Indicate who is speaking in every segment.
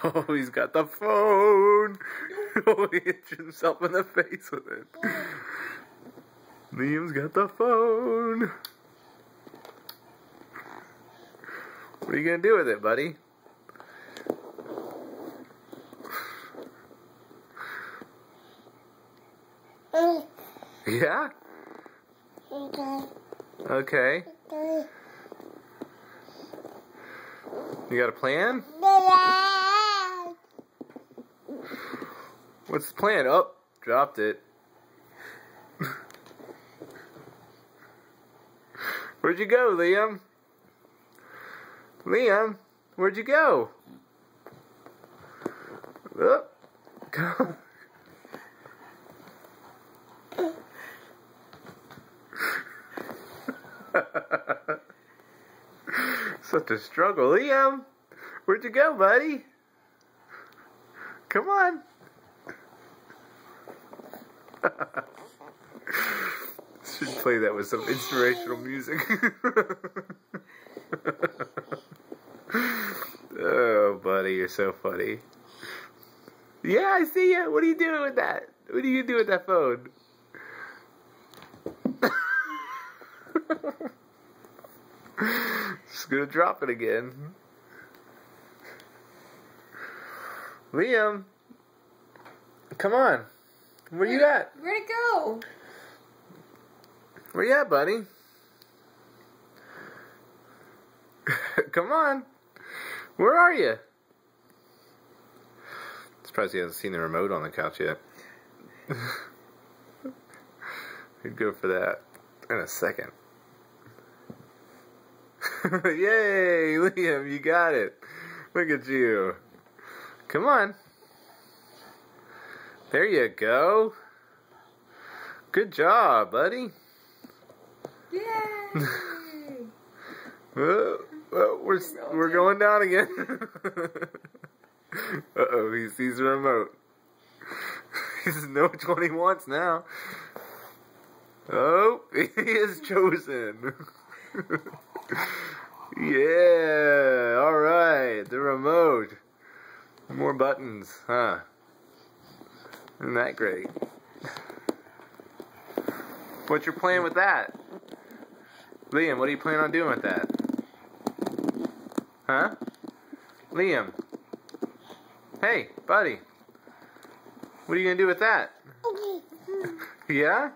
Speaker 1: Oh, he's got the phone. Oh, he hit himself in the face with it. Liam's got the phone. What are you gonna do with it, buddy? Yeah? Okay. You got a plan? What's the plan? Oh, dropped it. Where'd you go, Liam? Liam, where'd you go? Oh, go. Such a struggle. Liam, where'd you go, buddy? Come on. Should play that with some inspirational music. Oh, buddy, you're so funny. Yeah, I see you. What are you doing with that? What are you gonna do with that phone? Just gonna drop it again. Liam, come on. Where you at?
Speaker 2: Where'd it go?
Speaker 1: Where you at, buddy? Come on. Where are you? Surprised he hasn't seen the remote on the couch yet. He'd go for that in a second. Yay, Liam, you got it. Look at you. Come on. There you go. Good job, buddy.
Speaker 2: Yay!
Speaker 1: We're going down again. Uh-oh, he sees the remote. He doesn't know which one he wants now. Oh, he is chosen. Yeah, alright, the remote. More buttons, huh? Isn't that great? What's your plan with that? Liam, what do you plan on doing with that? Huh? Liam. Hey, buddy. What are you gonna do with that? Yeah?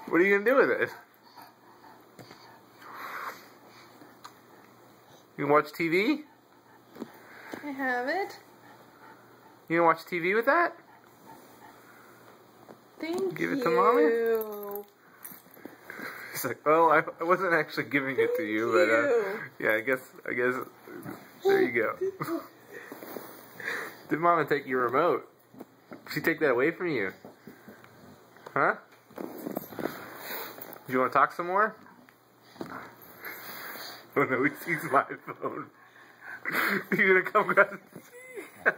Speaker 1: What are you gonna do with it? You can watch TV?
Speaker 2: I have it.
Speaker 1: You can watch TV with that?
Speaker 2: Thank you.
Speaker 1: Give it to mommy? He's like, well, I wasn't actually giving it to you, but yeah, I guess there you go. Did Mama take your remote? Did she take that away from you? Huh? Do you want to talk some more? Oh no, he sees my phone. You gonna come grab it?